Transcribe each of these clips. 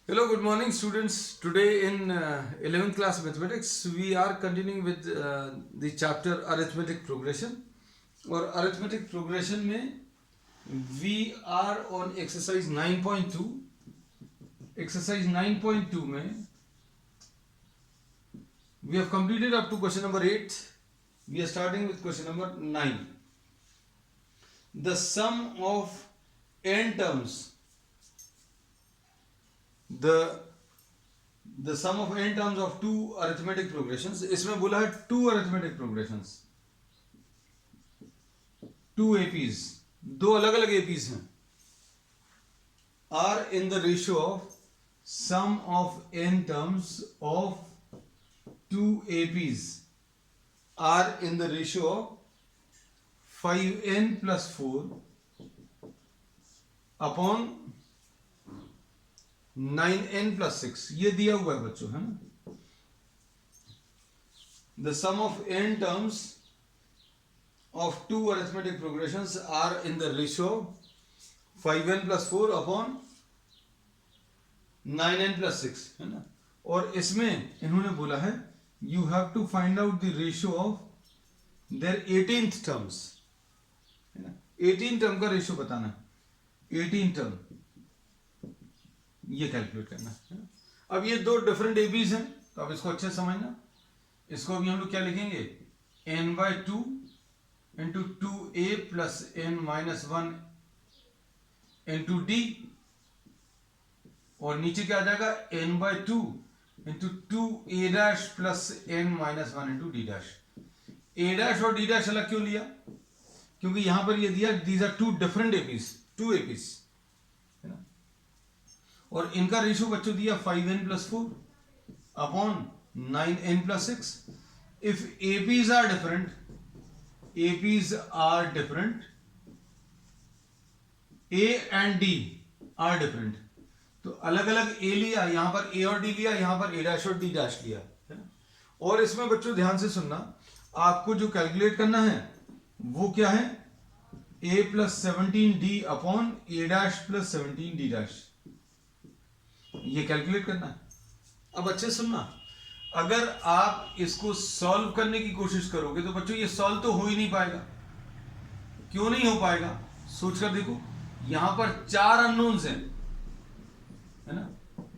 Hello, good morning, students. Today in 11th class mathematics, we are continuing with the chapter arithmetic progression. और arithmetic progression में we are on exercise 9.2. Exercise 9.2 में we have completed up to question number 8. We are starting with question number 9. The sum of n terms. The sum of n terms of two arithmetic progressions. इसमें बोला है two arithmetic progressions, two APs, दो अलग अलग APs हैं, are in the ratio of sum of n terms of two APs are in the ratio of 5n plus 4 upon 9n plus 6. ये दिया हुआ है बच्चों, है ना. The sum of n terms of two arithmetic progressions are in the ratio 5n plus 4 upon 9n plus 6, है ना. और इसमें इन्होंने बोला है you have to find out the ratio of their 18th terms, है ना. 18 टर्म का रेशियो बताना है. 18 टर्म ये कैलकुलेट करना है. अब ये दो डिफरेंट एबीज हैं, तो अब इसको अच्छे से समझना. इसको अभी हम लोग क्या लिखेंगे, n/2 into 2a plus n minus 1 into d, और नीचे क्या आ जाएगा n/2 into 2a dash plus n minus 1 into d dash. a dash और d डैश अलग क्यों लिया, क्योंकि यहां पर ये दिया these are two different APs, two APs, है ना. और इनका रेशियो बच्चों दिया 5n plus 4 upon 9n plus 6. If APs are different, APs are different, A and D R different, तो अलग अलग ए लिया, यहां पर ए और डी लिया, यहां पर ए डैश और डी डैश लिया, है ना. और इसमें बच्चों ध्यान से सुनना, आपको जो कैलकुलेट करना है वो क्या है, a plus 17d upon A dash plus 17d dash, ये कैलकुलेट करना है. अब अच्छे सुनना, अगर आप इसको सॉल्व करने की कोशिश करोगे तो बच्चों ये सॉल्व तो हो ही नहीं पाएगा. क्यों नहीं हो पाएगा, सोचकर देखो. यहां पर 4 अननोन्स हैं, है ना.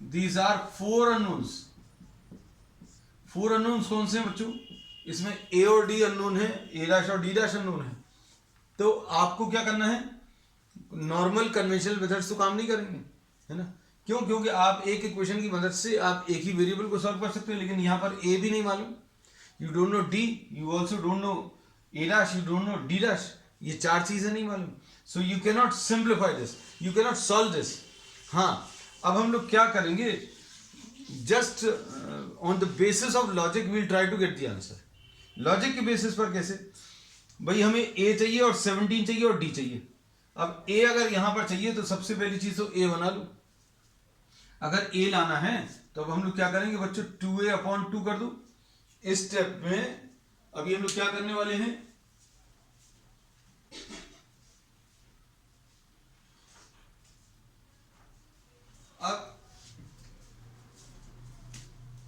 These are 4 unknowns. 4 अननोन्स कौन से हैं बच्चों, इसमें ए और डी अननोन है, ए डैश और डी डैश अननोन है. तो आपको क्या करना है, नॉर्मल कन्वेंशनल मेथड्स तो काम नहीं करेंगे, है ना. क्यों, क्योंकि आप एक इक्वेशन की मदद से आप एक ही वेरिएबल को सॉल्व कर सकते हो, लेकिन यहां पर ए भी नहीं मालूम, you don't know d, you also don't know a dash, you don't know d dash, ये 4 चीजें नहीं मालूम. So you can not simplify this, you can not solve this. हाँ, अब हम लोग क्या करेंगे, just on the basis of logic we'll try to get the answer. Logic के बेसिस पर कैसे, भाई हमें ए चाहिए और 17 चाहिए और डी चाहिए. अब ए अगर यहां पर चाहिए तो सबसे पहली चीज तो ए बना लो. अगर ए लाना है तो अब हम लोग क्या करेंगे बच्चों, 2a अपॉन 2 कर दो. इस स्टेप में अभी हम लोग क्या करने वाले हैं, अब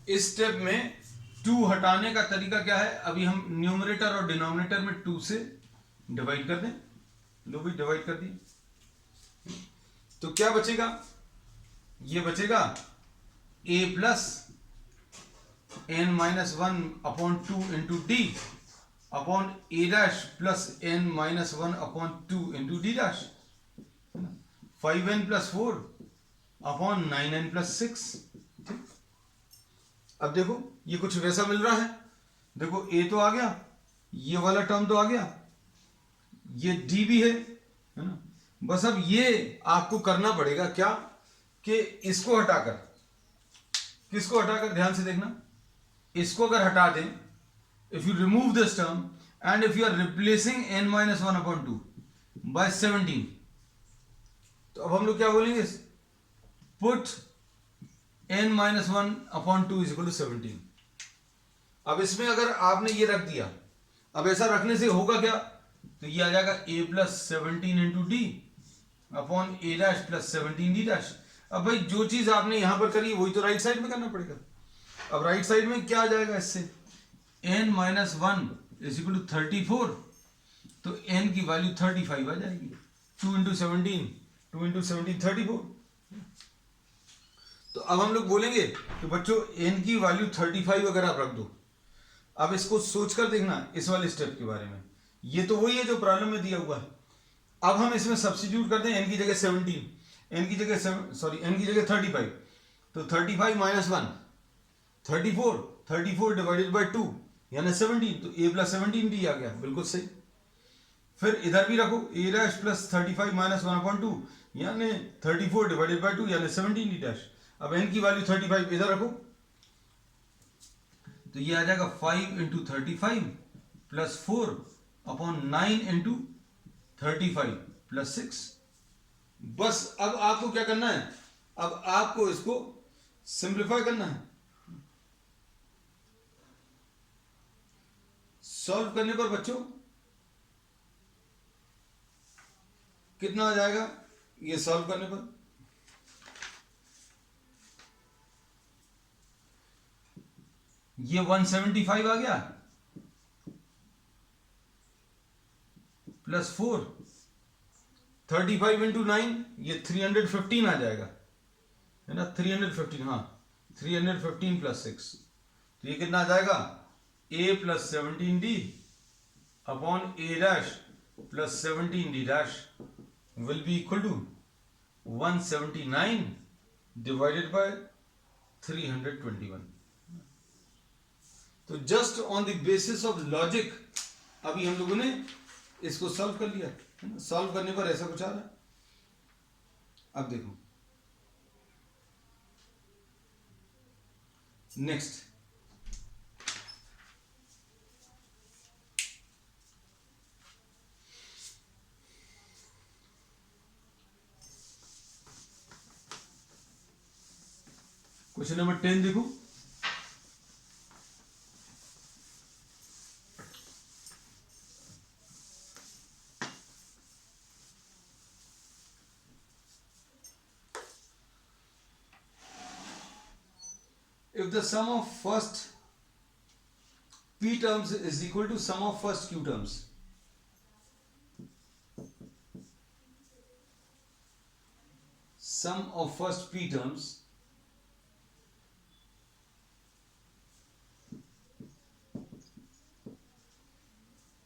इस स्टेप में 2 हटाने का तरीका क्या है, अभी हम न्यूमरेटर और डिनोमिनेटर में 2 से डिवाइड कर दें. लो भी डिवाइड कर दिए, तो क्या बचेगा, ये बचेगा a plus n minus 1 upon 2 into d upon A dash plus n minus 1 upon 2 into d dash, 5n plus 4 upon 9n plus 6. ठीक, अब देखो ये कुछ वैसा मिल रहा है. देखो a तो आ गया, ये वाला टर्म तो आ गया, ये d भी है ना. बस अब ये आपको करना पड़ेगा क्या, कि इसको हटाकर, किसको हटाकर, ध्यान से देखना, इसको अगर हटा दें, if you remove this term and if you are replacing n minus 1 upon 2 by 17, तो अब हम लोग क्या बोलेंगे, put n minus 1 upon 2 is equal to 17. अब इसमें अगर आपने ये रख दिया, अब ऐसा रखने से होगा क्या, तो ये आ जाएगा a plus 17 into d upon A dash plus 17 D dash. अब भाई जो चीज आपने यहां पर करी वही तो राइट साइड में करना पड़ेगा। अब राइट साइड में क्या आ जाएगा इससे, n minus one is equal to 34, तो n की वैल्यू 35 आ जाएगी। 2 इंटू 17, 2 इंटू 17 34। तो अब हम लोग बोलेंगे कि बच्चों n की वैल्यू 35 अगर आप रख दो, अब इसको सोचकर देखना इस वाले स्टेप के बारे में, ये तो वही है जो प्रॉब्लम में दिया हुआ है। अब हम इसमें सब्स्टिट्यूट करते हैं n की जगह 17, n की जगह n की जगह 35, तो 35 माइनस वन 34, 34 डिवाइडेड बाई 2 यानी 17, तो a प्लस 17 भी आ गया, बिल्कुल सही। फिर इधर भी रखो a डैश प्लस 35 माइनस 1/2 यानी 34 डिवाइडेड बाई 2 यानी 17 d डैश। अब n की वैल्यू 35 इधर रखो, तो ये आ जाएगा 5 into 35 plus 4 upon 9 into 35 plus 6। बस अब आपको क्या करना है, अब आपको इसको सिंप्लीफाई करना है। सॉल्व करने पर बच्चों कितना आ जाएगा, ये सॉल्व करने पर ये 175 आ गया प्लस 4, 35 इंटू 9 ये 315 आ जाएगा, है ना, 315, हाँ 315 प्लस 6, तो ये कितना आ जाएगा, a plus 17d upon a dash plus 17d dash will be equal to 179 divided by 321। तो just on the basis of logic अभी हम लोगों ने इसको सॉल्व कर लिया, है ना। सॉल्व करने पर ऐसा कुछ आ रहा है। अब देखो नेक्स्ट, क्वेश्चन नंबर 10 देखो। If the sum of first p terms is equal to sum of first q terms, sum of first p terms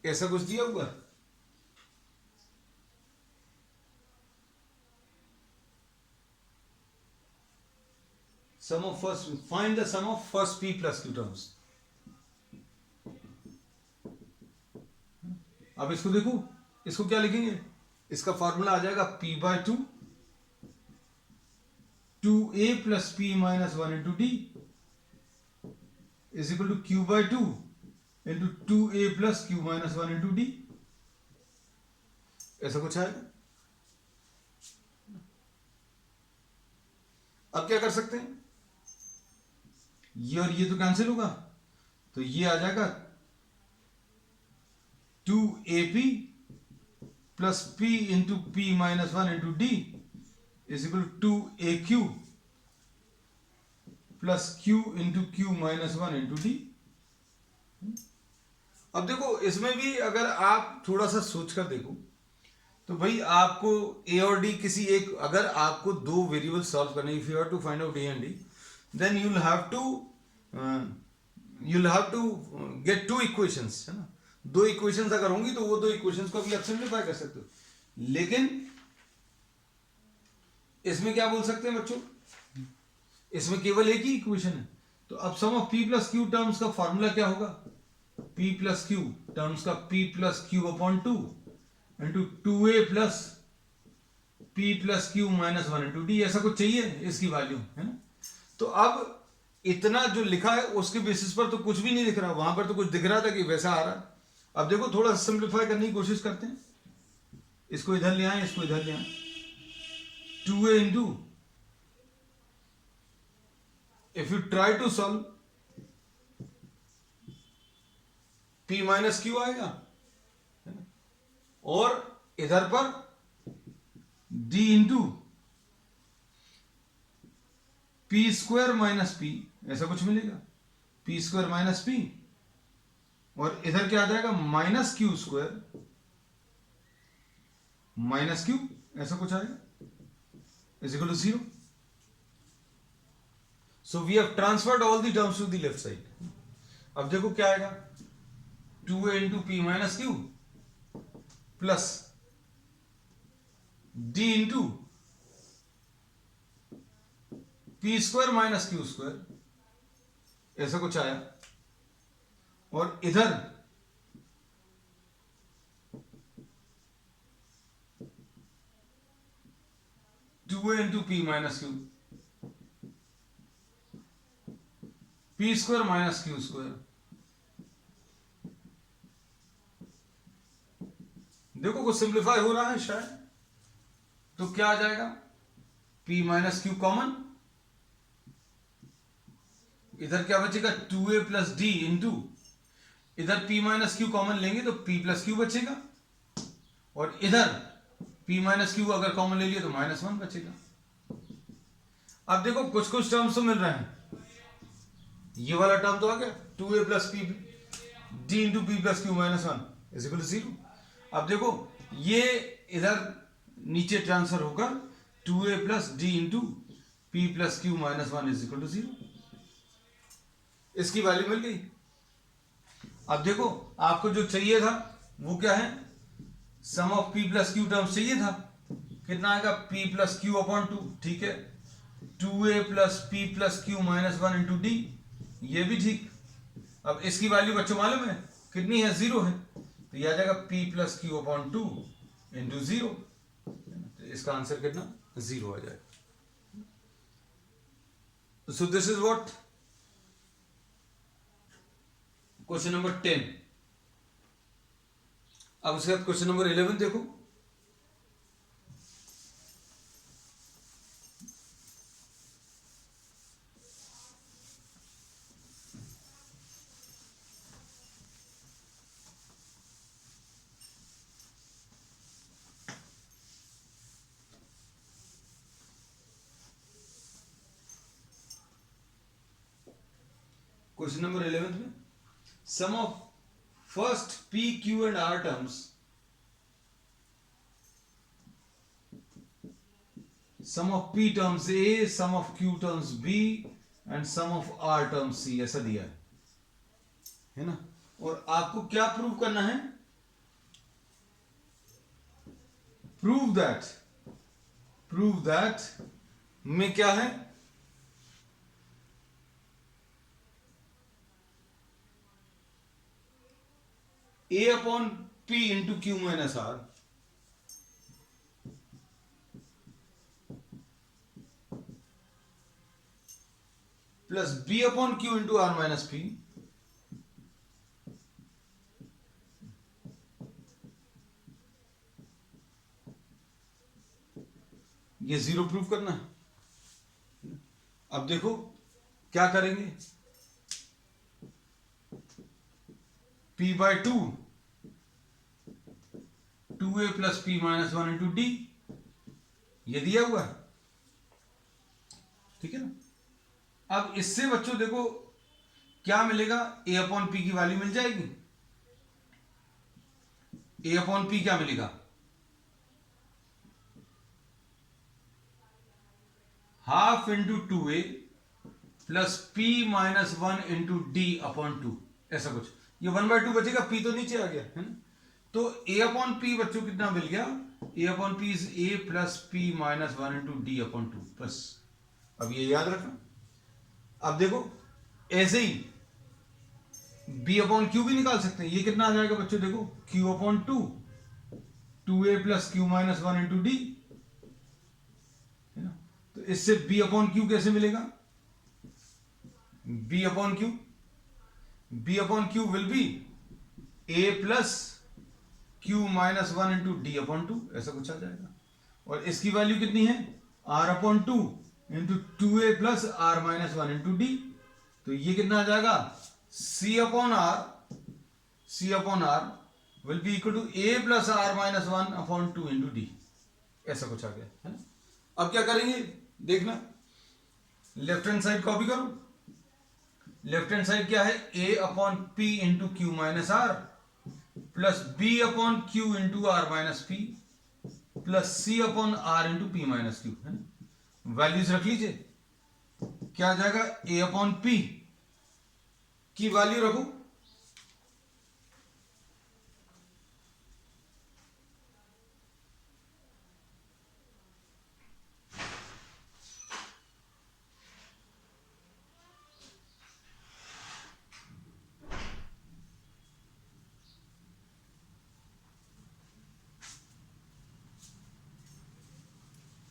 ऐसा कुछ दिया हुआ, sum of first, find the sum of first p plus q terms। अब इसको देखो, इसको क्या लिखेंगे, इसका फॉर्मूला आ जाएगा p by 2 2a plus p minus 1 into d is equal to q by 2 into 2a plus q minus 1 into d, ऐसा कुछ आएगा। अब क्या कर सकते हैं, ये और ये तो कैंसिल होगा, तो ये आ जाएगा 2ap plus p into p minus 1 into d is equal to 2aq plus q into q minus 1 into d. अब देखो इसमें भी अगर आप थोड़ा सा सोच कर देखो तो भाई आपको a और d किसी एक, अगर आपको दो वेरिएबल सॉल्व करने, if you have to find out a and d, then you'll have to get two equations, है ना। दो इक्वेशंस अगर होंगी तो वो दो इक्वेशंस को भी आप सिंप्लीफाई कर सकते हो, लेकिन इसमें क्या बोल सकते हैं बच्चों, इसमें केवल एक ही इक्वेशन है। तो अब sum of p plus q terms का फॉर्मूला क्या होगा, p प्लस क्यू टर्म्स का p plus q upon 2 into 2a plus p plus q minus 1 into d, ऐसा कुछ चाहिए इसकी वैल्यू, है ना। तो अब इतना जो लिखा है उसके बेसिस पर तो कुछ भी नहीं दिख रहा, वहां पर तो कुछ दिख रहा था कि वैसा आ रहा है। अब देखो थोड़ा सिंप्लीफाई करने की कोशिश करते हैं, इसको इधर ले आए, इसको इधर ले आए, 2a into, if you try to solve p minus q आएगा, है ना, और इधर पर d into p square minus p, ऐसा कुछ मिलेगा, पी स्क्वायर माइनस पी, और इधर क्या आ जाएगा minus q square minus q, ऐसा कुछ आएगा, is equal to 0. So we have transferred all the terms to the left side. अब देखो क्या आएगा, 2a into p minus q plus d into p square minus q square, ऐसा कुछ आया, और इधर two a into p minus q, p square minus q square. देखो कुछ सिंप्लीफाई हो रहा है शायद, तो क्या आ जाएगा, p माइनस क्यू कॉमन, इधर क्या बचेगा 2a प्लस डी इंटू, इधर p माइनस क्यू कॉमन लेंगे तो p प्लस क्यू बचेगा, और इधर p माइनस क्यू अगर कॉमन ले लिया तो -1 बचेगा. अब देखो कुछ कुछ टर्म्स तो मिल रहे हैं, ये वाला टर्म तो आ गया 2a plus p d into p plus q -1 is equal to 0. अब देखो ये इधर नीचे ट्रांसफर होकर 2a plus d into p plus q -1 is equal to 0, इसकी वैल्यू मिल गई. अब देखो आपको जो चाहिए था वो क्या है, sum of p plus q terms चाहिए था, कितना आएगा p प्लस क्यू अपॉन 2, ठीक है, 2a plus p plus q -1 into d, ये भी ठीक. अब इसकी वैल्यू बच्चों मालूम है कितनी है, 0 है, तो ये आ जाएगा p plus q upon 2 into 0, तो इसका आंसर कितना 0 आ जाएगा. So this is what question number 10. अब उसके बाद क्वेश्चन नंबर 11 देखो. क्वेश्चन नंबर 11 में sum of first p q and r terms, sum of p terms a, sum of q terms b and sum of r terms c, ऐसा दिया है ना. और आपको क्या प्रूव करना है, प्रूव दैट में क्या है, a upon p into q minus r plus b upon q into r minus p, ये 0 प्रूफ करना है. अब देखो क्या करेंगे, p by 2 2a plus p -1 into d, ये दिया हुआ है, ठीक है ना. अब इससे बच्चों देखो क्या मिलेगा, a अपॉन पी की वैल्यू मिल जाएगी, a अपॉन पी क्या मिलेगा, half into 2a plus p -1 into d upon 2, ऐसा कुछ. ये 1/2 बचेगा, p तो नीचे आ गया है ना, तो a अपॉन पी बच्चों कितना मिल गया, a upon P is a plus p -1 into d upon 2 बस. अब ये याद रखना. अब देखो ऐसे ही b अपॉन क्यू भी निकाल सकते हैं, ये कितना आ जाएगा बच्चों, देखो q upon 2a plus q -1 into D, है ना. तो इससे b अपॉन क्यू कैसे मिलेगा, b upon Q will be a plus q -1 into d upon 2, ऐसा कुछ आ जाएगा. और इसकी वैल्यू कितनी है, r upon 2 into 2a plus r -1 into d, तो ये कितना आ जाएगा, c upon r will be equal to a plus r -1 upon 2 into d, ऐसा कुछ आ गया है ना. अब क्या करेंगे देखना, लेफ्ट हैंड साइड कॉपी करो। लेफ्ट हैंड साइड क्या है, a upon p into q minus r plus b upon q into r minus p plus c upon r into p minus q, है ना। वैल्यूज रख लीजिए, क्या आ जाएगा, a अपॉन p की वैल्यू रखो,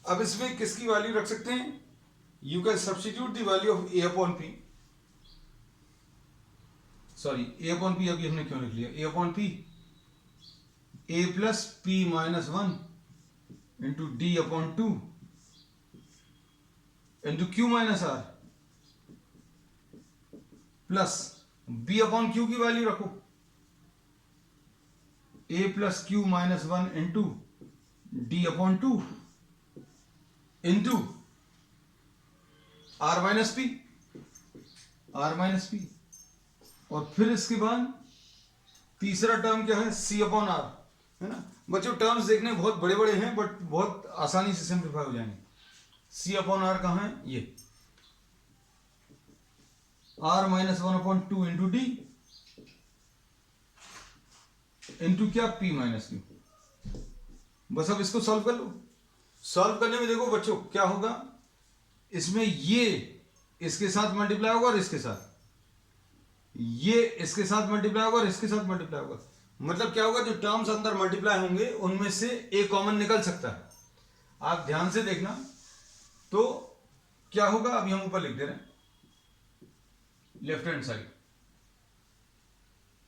अब इसमें किसकी वैल्यू रख सकते हैं, you can substitute the value of a upon p, sorry a upon P अभी हमने क्यों लिख लिया, a upon p a plus p minus one into d upon two into q minus r plus b upon q की value रखो, a plus q minus one into d upon two into r minus p, r minus p, और फिर इसके बाद तीसरा term क्या है, सी upon are, है ना। बच्चों टर्म्स देखने बहुत बड़े बड़े हैं बट बहुत आसानी से सिंप्लीफाई हो जाएंगे। सी अपॉन आर कहां है, ये r minus one upon two into d into क्या, पी माइनस क्यू। बस अब इसको सॉल्व कर लो। सॉल्व करने में देखो बच्चों क्या होगा, इसमें ये इसके साथ मल्टीप्लाई होगा और इसके साथ, ये इसके साथ मल्टीप्लाई होगा और इसके साथ मल्टीप्लाई होगा। मतलब क्या होगा, जो टर्म्स अंदर मल्टीप्लाई होंगे उनमें से एक कॉमन निकल सकता है। आप ध्यान से देखना तो क्या होगा, अभी हम ऊपर लिख दे रहे हैं लेफ्ट हैंड साइड,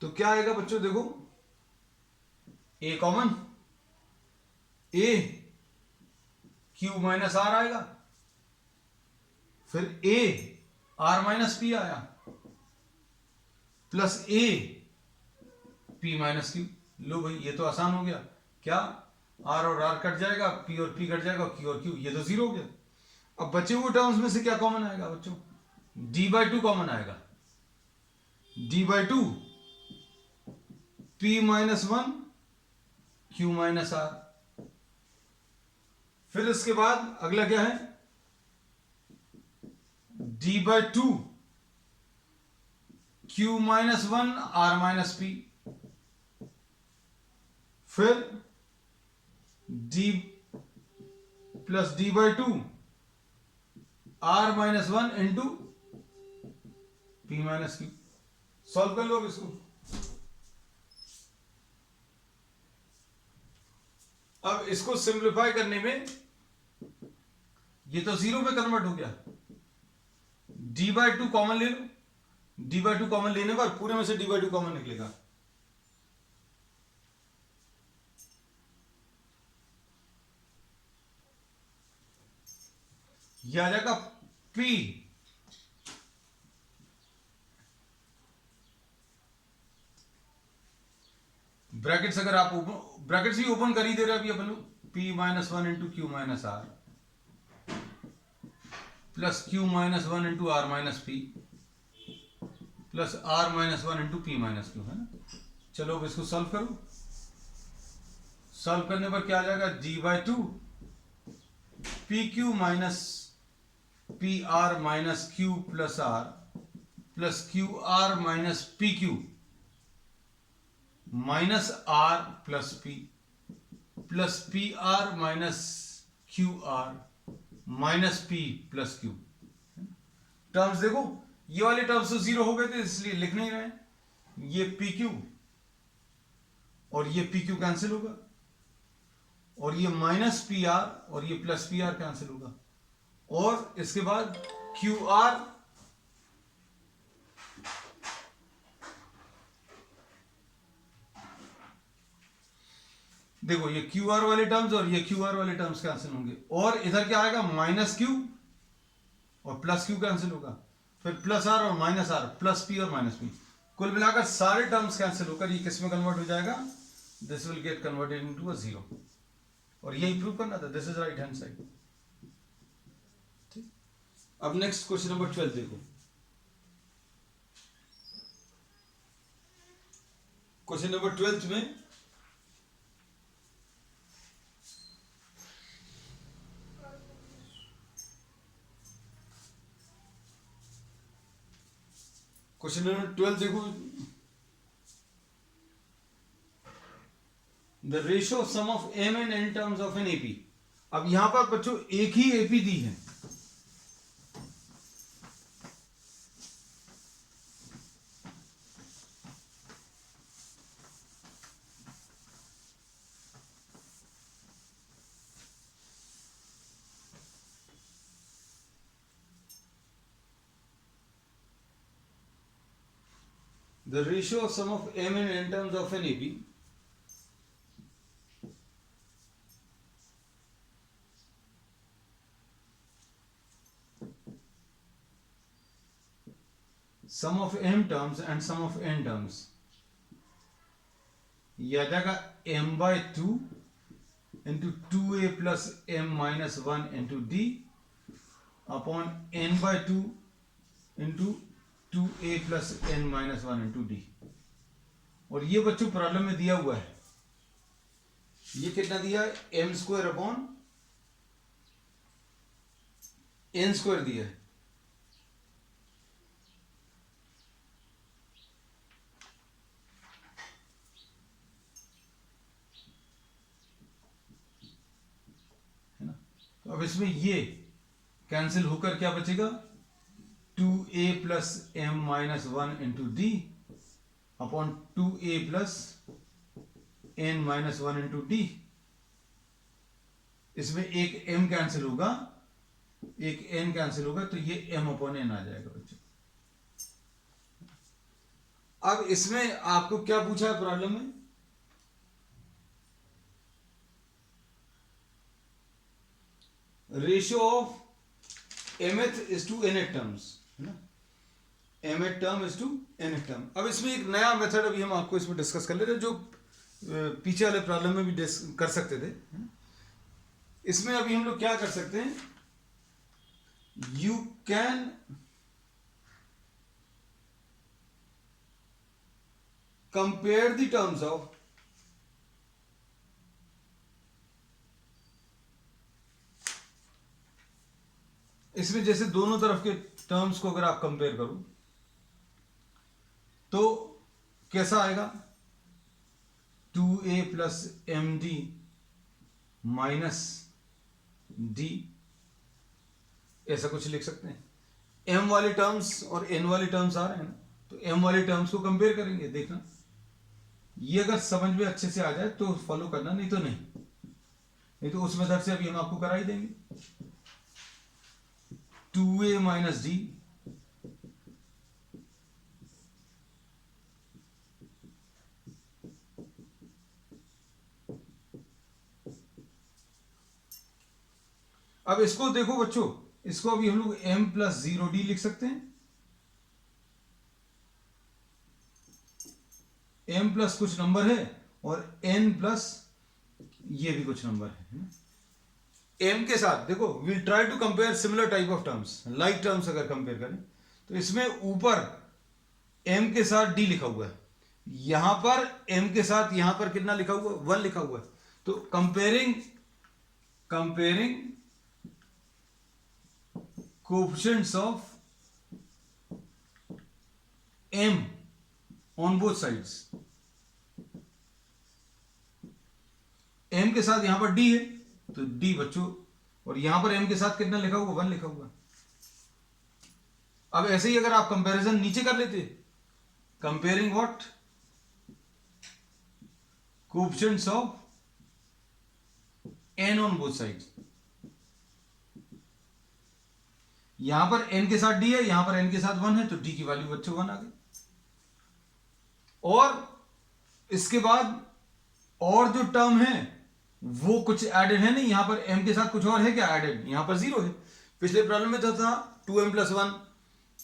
तो क्या आएगा बच्चों, देखो a common, a q minus r आएगा, फिर ए आर माइनस पी आया plus a p minus q. लो भाई ये तो आसान हो गया, क्या आर और आर कट जाएगा, पी और पी कट जाएगा, क्यू और क्यू, ये तो जीरो हो गया। अब बचे हुए टर्म्स में से क्या कॉमन आएगा बच्चों, डी बाई टू कॉमन आएगा, d by two p minus one q minus r. फिर इसके बाद अगला क्या है, d by two q minus one r minus p, फिर d plus d by two r minus one into p minus q. Solve कर लो अब इसको। अब इसको सिंप्लीफाई करने में ये तो जीरो में कन्वर्ट हो गया, डी बाई टू कॉमन ले लो, डी बाई टू कॉमन लेने पर पूरे में से डी बाई टू कॉमन निकलेगा, ये आ जाएगा P ब्रैकेट्स, अगर आप ब्रैकेट्स भी ओपन कर ही दे रहे अभी अपन लोग, P minus one into q minus r plus q minus one into r minus p plus r minus one into p minus q, है ना। चलो अब इसको सॉल्व करो। सॉल्व करने पर क्या आ जाएगा, d by two p q minus p r minus q plus r plus q r minus p q minus r plus p r minus q r minus p plus q. Terms देखो, ये वाले terms तो zero हो गए थे इसलिए लिख नहीं रहे, ये पी क्यू और ये पी क्यू कैंसिल होगा, और ये माइनस पी आर और ये प्लस पी आर कैंसिल होगा, और इसके बाद क्यू आर देखो, ये क्यू आर वाले टर्म्स और ये क्यू आर वाले टर्म्स कैंसिल होंगे, और इधर क्या आएगा, माइनस क्यू और प्लस क्यू कैंसिल होगा, फिर प्लस आर और माइनस आर, प्लस पी और माइनस पी, कुल मिलाकर सारे टर्म्स कैंसिल होकर ये किस में कन्वर्ट हो जाएगा, this will get converted into a zero. और यही प्रूव करना था, this is right hand side. ठीक, अब नेक्स्ट क्वेश्चन नंबर 12 देखो। क्वेश्चन नंबर 12 में क्वेश्चन नंबर 12 देखो, the ratio of sum of m and n terms of an AP. अब यहां पर बच्चों एक ही एपी दी है, the ratio of sum of m and n terms of an AP sum of m terms and sum of n terms, यह आ जाएगा m by 2 into 2a plus m minus 1 into d upon n by 2 into 2a plus n minus 1 into d। और ये बच्चों problem में दिया हुआ है, ये कितना दिया है, m square upon n square दिया है। तो अब इसमें ये कैंसिल होकर क्या बचेगा, 2a plus m minus 1 into d upon 2a plus n minus 1 into D. इसमें एक m कैंसिल होगा, एक n कैंसिल होगा, तो ये m अपॉन n आ जाएगा बच्चों। अब इसमें आपको क्या पूछा है प्रॉब्लम में, ratio of mth is to nth terms, है ना, mth term is to nth term. अब इसमें एक नया मेथड अभी हम आपको इसमें डिस्कस कर ले रहे हैं, जो पीछे वाले प्रॉब्लम में भी कर सकते थे। इसमें अभी हम लोग क्या कर सकते हैं, you can compare the terms of इसमें जैसे दोनों तरफ के टर्म्स को अगर आप कंपेयर करो तो कैसा आएगा, 2a plus m d minus d, ऐसा कुछ लिख सकते हैं। m वाले टर्म्स और n वाले टर्म्स आ रहे हैं ना, तो m वाले टर्म्स को कंपेयर करेंगे, देखना ये अगर समझ में अच्छे से आ जाए तो फॉलो करना, नहीं तो नहीं तो उस मेथड से अभी हम आपको करा ही देंगे। 2a माइनस डी अब इसको देखो बच्चों, इसको अभी हम लोग m प्लस 0d लिख सकते हैं, m प्लस कुछ नंबर है और n प्लस ये भी कुछ नंबर है। m के साथ देखो, will try to compare similar type of terms, like terms अगर कंपेयर करें तो इसमें ऊपर m के साथ d लिखा हुआ है, यहां पर m के साथ यहां पर कितना लिखा हुआ है, 1 लिखा हुआ है। तो comparing coefficients of m on both sides, m के साथ यहां पर d है तो d बच्चों, और यहां पर m के साथ कितना लिखा हुआ, 1 लिखा हुआ। अब ऐसे ही अगर आप कंपैरिजन नीचे कर लेते, comparing what, coefficients of n on both sides, यहां पर n के साथ d है, यहां पर n के साथ 1 है, तो d की वैल्यू बच्चों 1 आ गई। और इसके बाद और जो टर्म है वो कुछ एडेड है नहीं, यहां पर m के साथ कुछ और है क्या एडेड, यहां पर 0 है। पिछले प्रॉब्लम में तो था 2m प्लस 1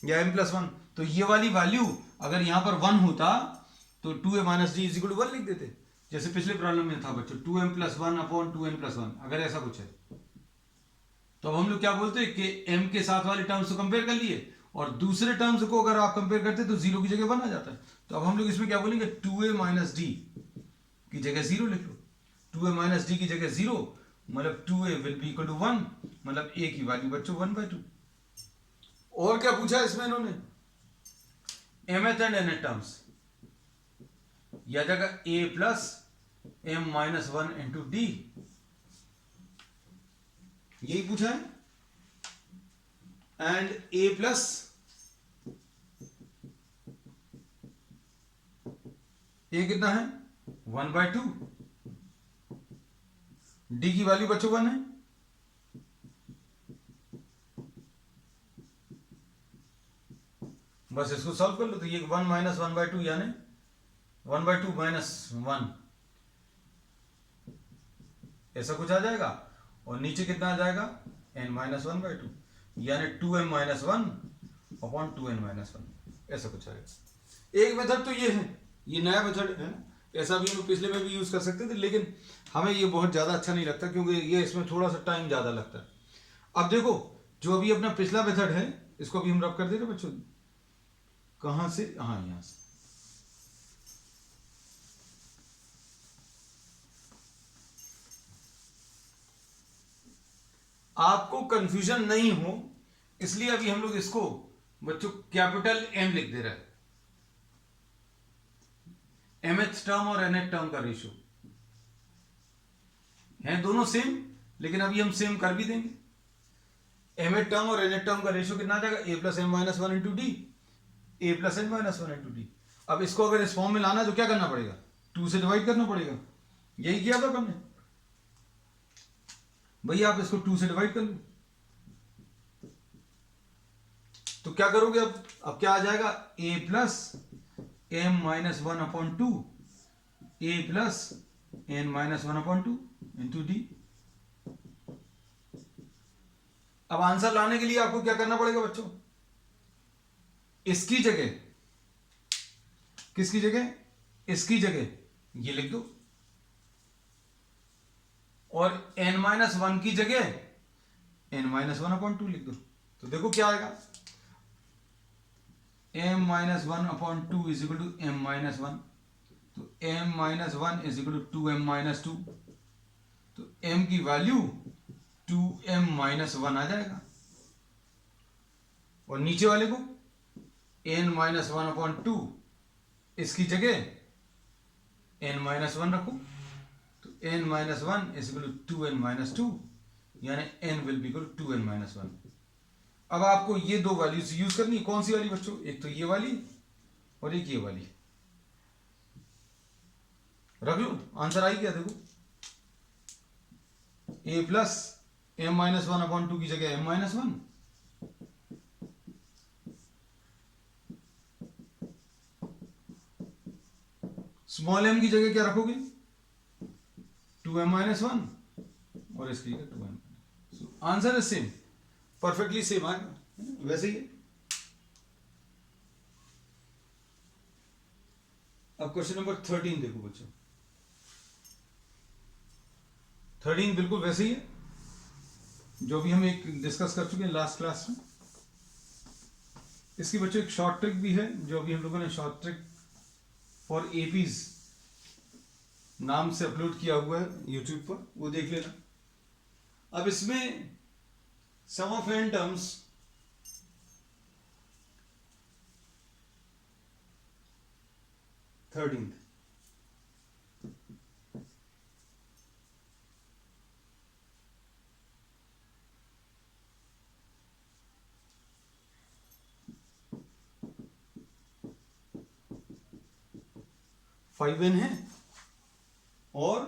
या m प्लस 1, तो ये वाली वैल्यू अगर यहां पर 1 होता तो 2a minus d is equal to 1 लिख देते, जैसे पिछले प्रॉब्लम में था बच्चों 2m plus 1 upon 2n plus 1, अगर ऐसा कुछ है। तो अब हम लोग क्या बोलते हैं कि m के साथ वाले टर्म्स को कंपेयर कर लिए और दूसरे टर्म्स को अगर आप कंपेयर करते तो 0 की जगह 1 आ जाता है। तो अब हम लोग इसमें क्या बोलेंगे, 2a माइनस डी की जगह 0 लिख लो। 2a माइनस डी की जगह 0 मतलब 2a will be equal to 1, मतलब a की वैल्यू बच्चों 1/2। और क्या पूछा है इसमें इन्होंने, mth एंड nth टर्म्स, या जगह a plus m minus 1 into D, यही पूछा है। एंड a प्लस a कितना है 1/2, d की वैल्यू बच्चों 1 है। बस इसको सॉल्व कर लो तो ये 1 माइनस 1/2 यानी 1/2 माइनस 1 ऐसा कुछ आ जाएगा, और नीचे कितना आ जाएगा n माइनस 1/2 यानी 2m minus 1 upon 2n minus 1, ऐसा कुछ आएगा। एक मेथड तो ये है, ये नया मेथड है ना, ऐसा भी हम लोग पिछले में भी यूज कर सकते थे, लेकिन हमें ये बहुत ज्यादा अच्छा नहीं लगता क्योंकि ये इसमें थोड़ा सा टाइम ज्यादा लगता है। अब देखो जो अभी अपना पिछला मेथड है इसको अभी हम रब कर दे रहे बच्चों, कहां से, हाँ यहां से। आपको कंफ्यूजन नहीं हो इसलिए अभी हम लोग इसको बच्चों कैपिटल M लिख दे रहे हैं। mth टर्म और nth टर्म का रेशियो है दोनों सेम, लेकिन अभी हम सेम कर भी देंगे। mth टर्म और nth टर्म का रेशियो कितना आ जाएगा, a plus m minus 1 into D, a plus n minus 1 into d. अब इसको अगर इस फॉर्म में लाना है तो क्या करना पड़ेगा, 2 से डिवाइड करना पड़ेगा। यही किया था हमने भैया, आप इसको 2 से डिवाइड कर लो तो क्या करोगे, अब क्या आ जाएगा, a plus m minus 1 upon 2, a plus n minus 1 upon 2 into d. अब आंसर लाने के लिए आपको क्या करना पड़ेगा बच्चों, इसकी जगह, किसकी जगह, इसकी जगह ये लिख दो, और n माइनस 1 की जगह n माइनस 1 अपॉन 2 लिख दो। तो देखो क्या आएगा, m minus 1 upon 2 is equal to m minus 1, तो m minus 1 is equal to 2m minus 2, तो m की वैल्यू 2m माइनस 1 आ जाएगा। और नीचे वाले को n माइनस 1 अपॉन 2 इसकी जगह n माइनस 1 रखो, तो n minus 1 is equal to 2n minus 2 यानी n will be equal to 2n minus 1। अब आपको ये दो वैल्यूज यूज करनी, कौन सी वाली बच्चों, एक तो ये वाली और एक ये वाली, रख लो। आंसर आई क्या देखो, a plus m minus 1 upon 2 की जगह m माइनस 1, स्मॉल m की जगह क्या रखोगे 2m माइनस 1 और इसकी जगह 2m। Answer is same, perfectly same आएगा वैसे ही। अब क्वेश्चन नंबर 13 देखो बच्चों, 13 बिल्कुल वैसे ही है जो भी हम एक डिस्कस कर चुके हैं लास्ट क्लास में। इसकी बच्चों एक शॉर्ट ट्रिक भी है जो अभी हम लोगों ने शॉर्ट ट्रिक फॉर एपीज नाम से अपलोड किया हुआ है यूट्यूब पर, वो देख लेना। अब इसमें sum of n terms thirteen, five n है और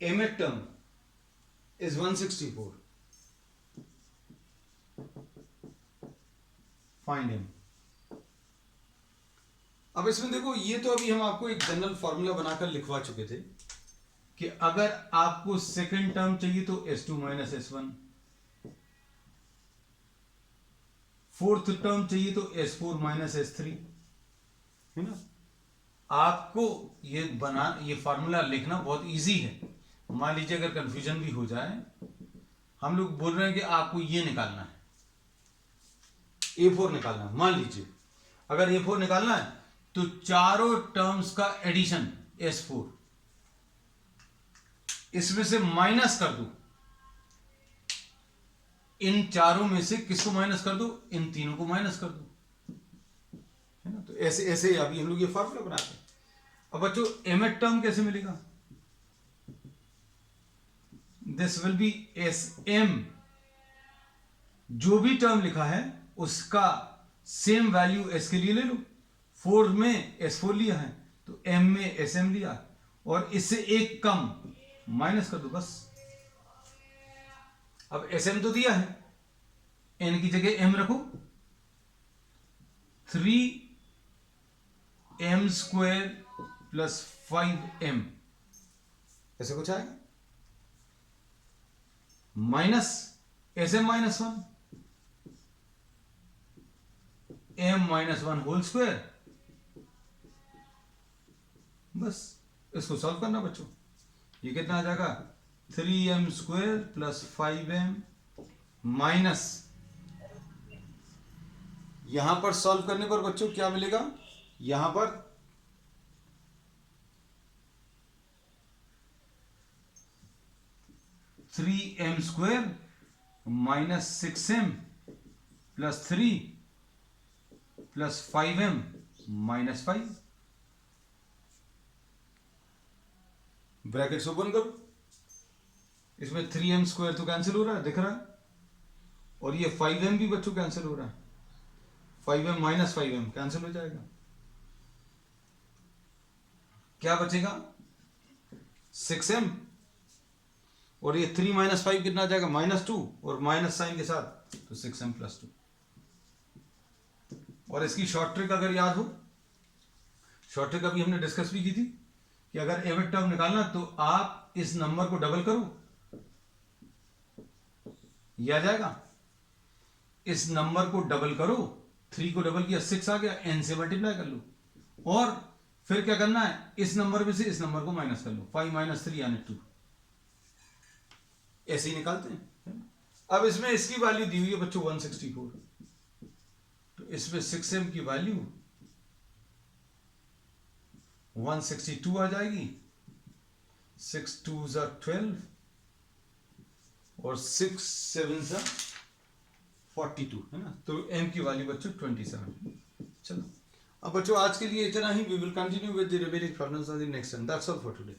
mth term is 164, find m। अब इसमें देखो ये तो अभी हम आपको एक जनरल फॉर्मूला बनाकर लिखवा चुके थे कि अगर आपको सेकंड टर्म चाहिए तो s2 minus s1, fourth term चाहिए तो s4 माइनस s3, है ना। आपको ये फॉर्मूला लिखना बहुत इजी है। मान लीजिए अगर कंफ्यूजन भी हो जाए हम लोग बोल रहे हैं कि आपको ये निकालना है, A4 निकालना है। मान लीजिए अगर A4 निकालना है तो चारों टर्म्स का एडिशन S4, इसमें से माइनस कर दो, इन चारों में से किसको माइनस कर दो, इन तीनों को माइनस कर दो, है ना। तो ऐसे ऐसे अभी हम लोग ये फॉर्मूला बनाते हैं। अब बच्चों mth टर्म कैसे मिलेगा, दिस विल बी Sm, जो भी टर्म लिखा है उसका सेम वैल्यू S के लिए ले लो। 4 में S4 लिया है तो M में Sm लिया, और इससे एक कम माइनस कर दो बस। अब Sm तो दिया है, n की जगह m रखो, 3m² प्लस 5m, ऐसे कुछ आएगा, minus Sm -1 m -1 whole square. बस इसको सॉल्व करना बच्चों, ये कितना आ जाएगा, 3m² प्लस 5m माइनस, यहां पर सॉल्व करने पर बच्चों क्या मिलेगा, यहां पर 3m² minus 6m plus 3 plus 5m minus 5, brackets open करो, इसमें 3m² तो कैंसिल हो रहा है, दिख रहा है, और ये 5m भी बच्चों कैंसिल हो रहा है, 5m माइनस 5m कैंसिल हो जाएगा, क्या बचेगा 6m, और ये 3 माइनस 5 कितना आ जाएगा, -2, और माइनस साइन के साथ तो 6m प्लस 2। और इसकी शॉर्ट ट्रिक अगर याद हो, शॉर्ट ट्रिक अभी हमने डिस्कस भी की थी कि अगर एवरेज टर्म निकालना तो आप इस नंबर को डबल करो, ये आ जाएगा, इस नंबर को डबल करो, 3 को डबल किया 6 आ गया, n से मल्टीप्लाई कर लो, और फिर क्या करना है, इस नंबर में से इस नंबर को माइनस कर लो, 5 - 3 यानी 2, ऐसे ही निकालते हैं। अब इसमें इसकी वैल्यू दी हुई है बच्चों 164, तो इसमें 6m की वैल्यू 162 आ जाएगी, 6 2s are 12 और 6 7s are 42, है ना। तो m की वैल्यू बच्चों 27। चलो अब बच्चों आज के लिए इतना ही, we will continue with the remaining problems on the next time, that's all for today.